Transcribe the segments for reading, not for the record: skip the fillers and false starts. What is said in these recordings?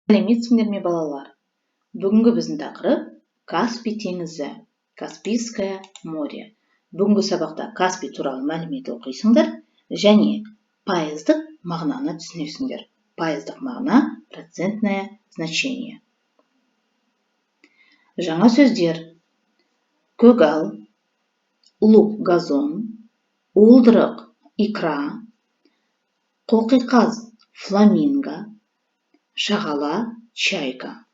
Сәлеметсіңдер ме балалар? Бүгінгі біздің тақырып Каспий теңізі, Каспийское море. Бүгінгі сабақта Каспий туралы мәлімет оқисыңдар және пайыздық мағынаны түсінесіңдер. Пайыздық мағына – процентное значение. Жаңа сөздер: көгал, лук, газон, уылдырық, икра, қоқиқаз, фламинго, шағала, чайка.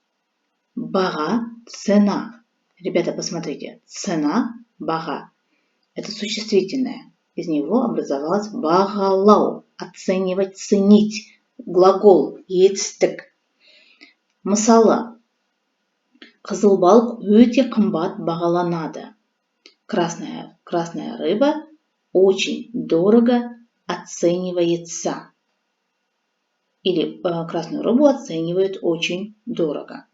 Бага, цена. Ребята, посмотрите. Цена, бага. Это существительное. Из него образовалось бағалау. Оценивать, ценить. Глагол, етістік. Мысалы, қызыл балық өте қымбат бағаланады. Красная рыба очень дорого оценивается. Или красную рыбу оценивают очень дорого.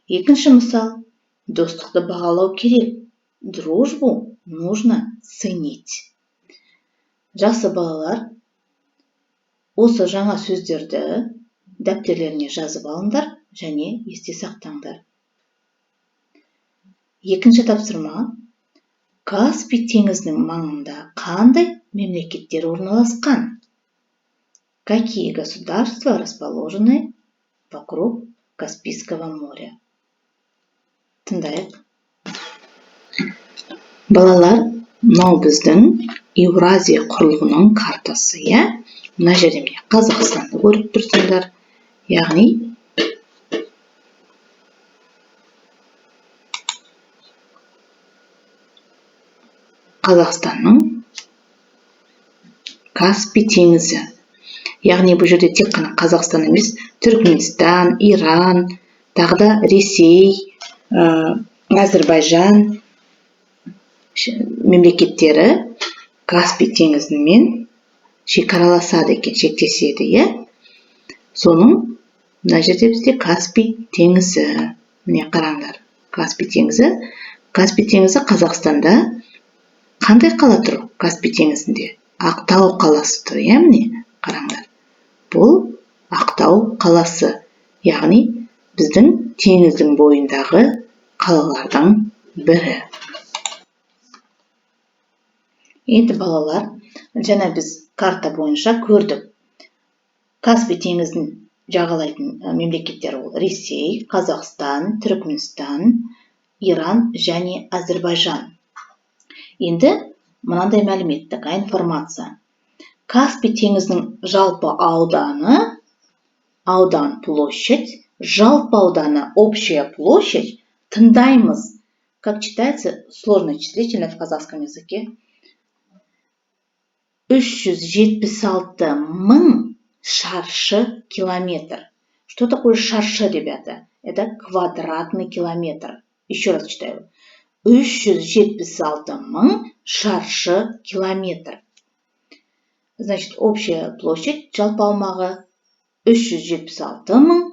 Екінші мысал: достықты бағалау керек. Дружбу нужно ценить. Жақсы балалар, осы жаңа сөздерді дәптерлеріне жазып алыңдар және есте сақтаңдар. Екінші тапсырма: Каспий теңізінің маңында қандай мемлекеттер орналасқан? Какие государства расположены вокруг Каспийского моря? Тыңдайық. Балалар, мынау біздің Еуразия құрлығының картасы, иә? Мына жерде Қазақстанды көріп тұрсыңдар. Яғни Қазақстанның Каспий теңізі. Яғни бұл жерде тек қана Қазақстан емес, Түркменстан, Иран, тағы да Ресей, Әзірбайжан мемлекеттері Каспий теңізімен шекараласады екен, шектеседі, иә? Соның мына жерде бізде Каспий теңізі. Міне қараңдар. Каспий теңізі Қазақстанда қандай қала тұр? Каспий теңізінде Ақтау қаласы тұр, иә? Міне қараңдар. Бұл Ақтау қаласы. Яғни біздің теңіздің бойындағы қалалардың бірі. Енді балалар, жаңа біз карта бойынша көрдік. Каспий теңізін жағалайтын мемлекеттер ол Ресей, Қазақстан, Түркменстан, Иран және Әзірбайжан. Енді мынандай мәліметтік информация. Каспий теңізінің жалпы ауданы, аудан площадь, жалпы ауданы, общая площадь, тыңдаймыз. Как читается сложное числительное в казахском языке? 376 мың шаршы километр. Что такое шаршы, ребята? Это квадратный километр. Еще раз читаю. 376 мың шаршы километр. Значит, общая площадь, жалпы аумағы 376 мың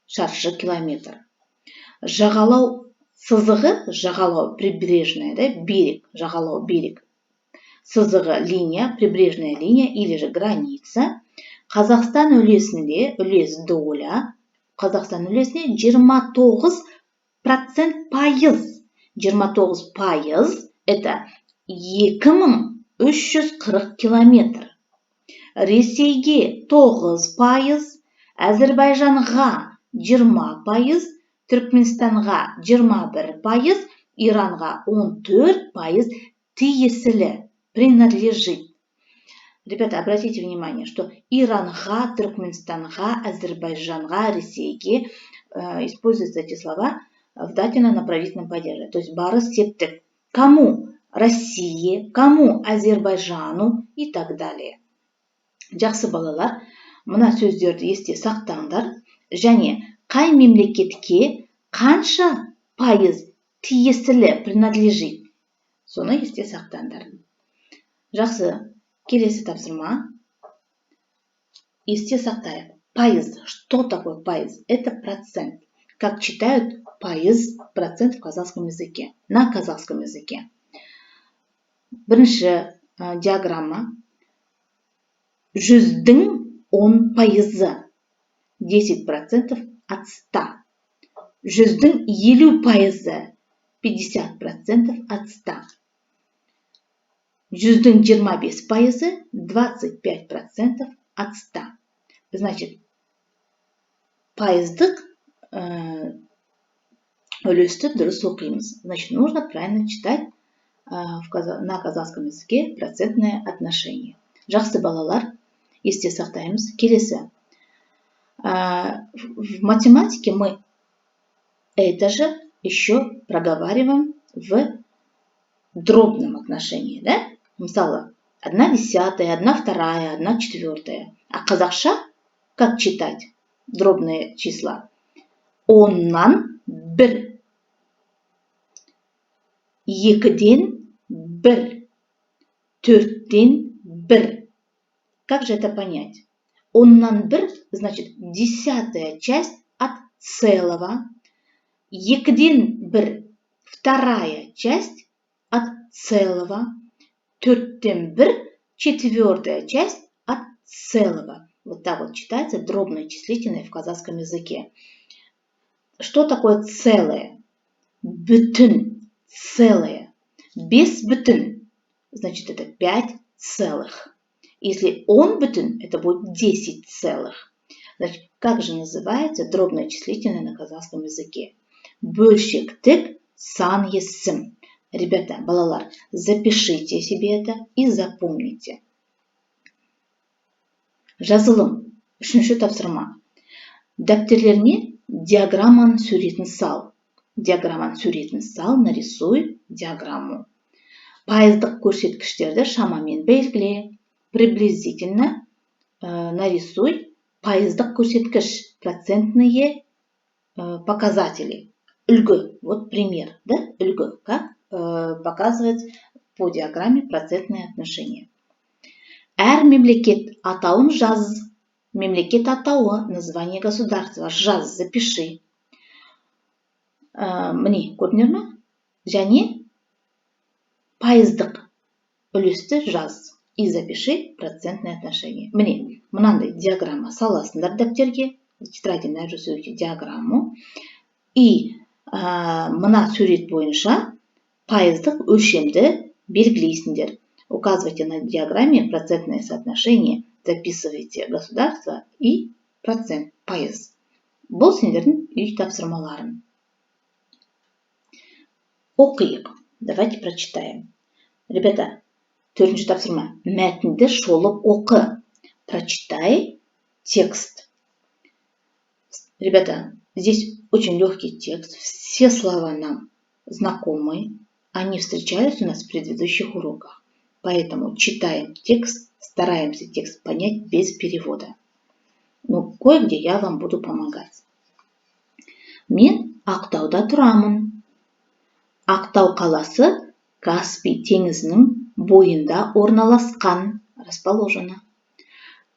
шаршы километр. Жағалау сызығы, жағалау прибрежная, да, берег, жағалау берег. Сызығы линия, прибрежная линия или же граница. Қазақстан үлесінде, үлес доля, Қазақстан үлесіне 29% пайыз. 29% это 2340 километр. Ресейге 9%, Әзірбайжанға 20%, Түркменстанға 21%, Иранға 14% тиесілі, принадлежит. Ребята, обратите внимание, что Иранға, Түркменстанға, Әзірбайжанға, Ресейге используются эти слова в дательно-направительном падеже. То есть бары септік. Кому? России, кому? Әзірбайжану и так далее. Жақсы балалар, мына сөздерді есте сақтаңдар және қай мемлекетке қанша пайыз тиесілі, принадлежит, соны есте сақтаңдар. Жақсы, келесі тапсырма. Есте сақтайық. Пайыз. Что такое пайыз? Это процент. Как читают пайыз, процент в казахском языке. На казахском языке. Бірінші диаграмма. 100-дің 10%. 10% от 100. 100-дің 50%, 50% от 100. 100-дің 25%, 25% от 100. Значит, пайыздық үлесті дұрыс оқимыз. Значит, нужно правильно читать на казахском языке процентное отношение. Жақсы балалар, есте сақтаймыз. Келесі. В математике мы это же еще проговариваем в дробном отношении, да? Мысалы, 1/10, 1/2, 1/4. А қазақша как читать дробные числа? Оннан 1, 2-ден 1, 4-ден 1. Как же это понять? Оннан 1 значит 10-я часть от целого. 2-ден 1 вторая часть от целого. 4-ден 1 четвертая часть от целого. Вот так вот читается дробное числительное в казахском языке. Что такое целое? Бүтін, целое. Без бүтін, значит это 5 целых. Если он бүтін, это будет 10 целых. Значит, как же называется дробное числительное на казахском языке? Бөлшектік сан есім. Ребята, балалар, запишите себе это и запомните. Жазылым. 3-ші тапсырма. Дәптерлеріне диаграмманың суретін сал. Диаграмманың суретін сал, нарисуй диаграмму. Пайыздық көрсеткіштерді шамамен белгіле. Приблизительно нарисуй пайыздық көрсеткіш. Процентные показатели. Үлгі. Вот пример, да? Үлгі. Как показывать по диаграмме процентные отношения. Әр мемлекет атауын жаз. Мемлекет атауы, название государства. Жаз, запиши. Міне, көрдіңдер ме? Және пайыздық үлесті жаз. И запиши процентные отношения. Міне, мынандай диаграмма саласындар дәптерге. Тетради нарисуйте диаграмму. И мына сурет бойынша пайыздық өлшемді белгілейсіңдер. Указывайте на диаграмме процентное соотношение. Записывайте государство и процент, пайыз. Бұл сендердің үй тапсырмаларың. Оқиық. Давайте прочитаем. Ребята, 4-ші тапсырма. Мәтінді шолып оқы. Прочитай текст. Ребята, здесь очень легкий текст. Все слова нам знакомы. Они встречались у нас в предыдущих уроках. Поэтому читаем текст, стараемся текст понять без перевода. Но кое-где я вам буду помогать. Мен Ақтауда тұрамын. Ақтау қаласы Каспий теңізінің бойында орналасқан. Расположено.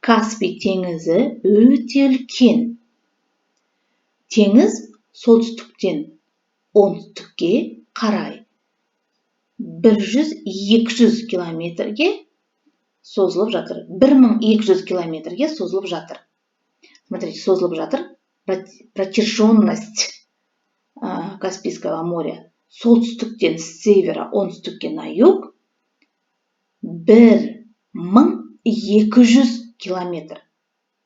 Каспий теңізі өте үлкен. Теңіз солтүстіктен оңтүстікке қарай 100-200 километрге созылып жатыр. 1200 километрге созылып жатыр. Смотрите, созылып жатыр. Протяженность Каспийского моря солтүстіктен с севера оңтүстікке на юг 1200 километр.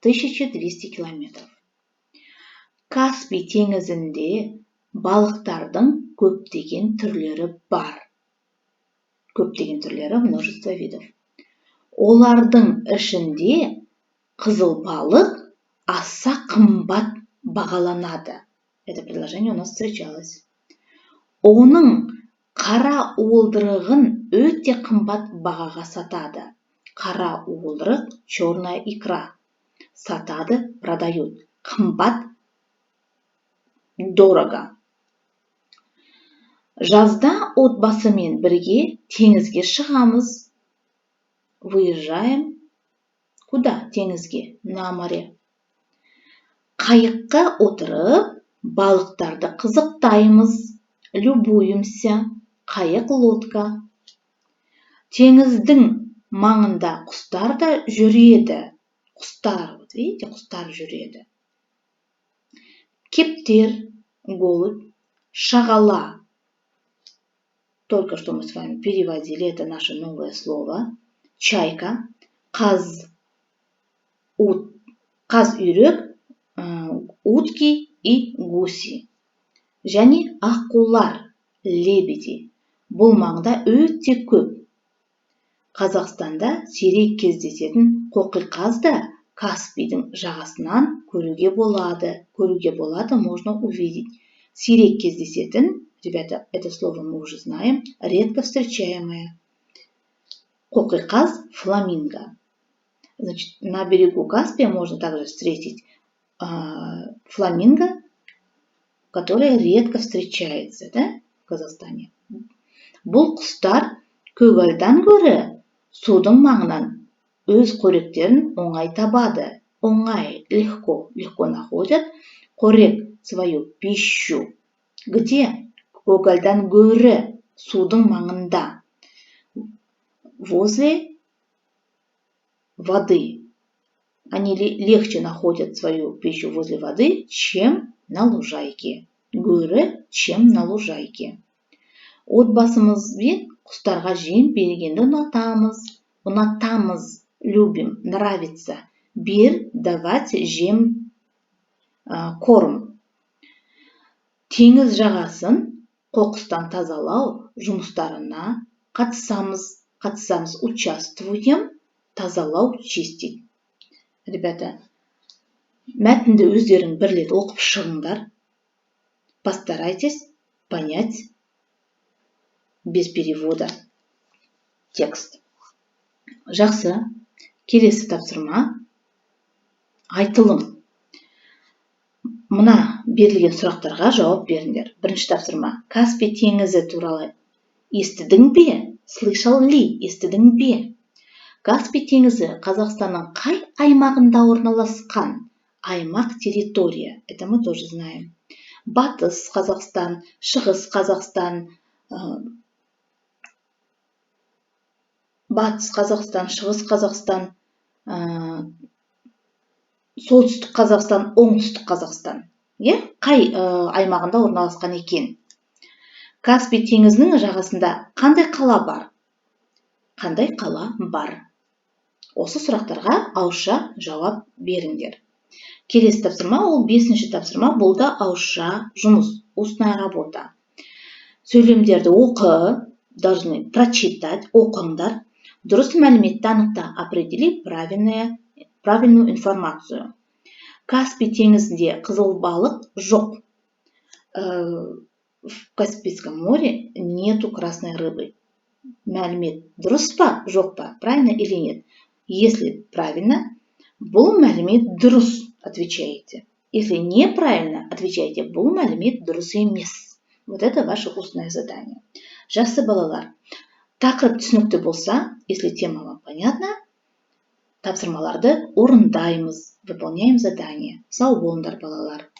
1200 километров. Каспий теңізінде балықтардың көптеген түрлері бар. Көптеген түрлері, множество видов. Олардың ішінде қызыл балық аса қымбат бағаланады. Это предложение у нас встречалось. Оның қара уылдырығын өте қымбат бағаға сатады. Қара уылдырық, черная икра. Сатады, продают. Қымбат, дорого. Жазда отбасымен бірге теңізге шығамыз. Выезжаем. Куда? Теңізге. На море. Қайыққа отырып, балықтарды қызықтаймыз. Любуемся. Қайық лодка. Теңіздің маңында құстар да жүреді. Құстар, вот видите, құстар жүреді. Кептер, голубь, шагала. Только что мы с вами переводили, это наше новое слово. Чайка, қаз, қаз-үйрек, утки и гуси. Және аққулар, лебеди. Бұл маңда өте көп. Қазақстанда сирек кездесетін қоқиқаз да Каспийдің жағасынан көруге болады, можно увидеть. Сирек кездесетін, ребята, это слово мы уже знаем, редко встречаемое. Қоқиқаз, фламинго. Значит, на берегу Каспия можно также встретить фламинго, которое редко встречается, да, в Казахстане. Бұл құстар көгалдан гөрі судың маңынан өз қоректерін оңай табады. Оңай, легко находят свою пищу. Где? Көгалдан гөрі судың маңында. Возле воды. Они легче находят свою пищу возле воды, чем на лужайке. Гөрі, чем на лужайке. Отбасымызбен құстарға жем бергенді ұнатамыз, любим, нравится. Давать жем, корм. Теңіз жағасын қоқыстан тазалау жұмыстарына қатысамыз, участвуем, тазалау, чистить. Ребята, мәтінді өздерің бір рет оқып шығыңдар. Постарайтесь понять без перевода текст. Жақсы, келесі тапсырма. Айтылым. Мына берілген сұрақтарға жауап беріңдер. Бірінші тапсырма. Каспий теңізі туралы естідің бе? Слышал ли? Естідің бе? Каспий теңізі Қазақстанның қай аймағында орналасқан? Аймақ, территория. Это мы тоже знаем. Батыс Қазақстан, шығыс Қазақстан, батыс Қазақстан, шығыс Қазақстан, солтүстік Қазақстан, оңтүстік Қазақстан. Қай аймағында орналасқан екен? Каспий теңізінің жағасында қандай қала бар? Қандай қала бар? Осы сұрақтарға ауызша жауап беріңдер. Келесі тапсырма, ол 5-ші тапсырма, бұл да ауызша жұмыс, устная работа. Сөйлемдерді оқы, должны прочитать, оқыңдар. Дұрыс мәліметті анықта, определи правильную информацию. Каспий теңізінде қызыл балық жоқ. В Каспийском море нету красной рыбы. Мәлімет дұрыс па, жоқ па, правильно или нет? Если правильно, бұл мәлімет дұрыс, отвечаете. Если неправильно, отвечаете, бұл мәлімет дұрыс емес. Вот это ваше устное задание. Жақсы балалар. Тақырып түсінікті болса, если тема вам понятна, тапсырмаларды орындаймыз, выполняем задание. Сау болыңдар балалар.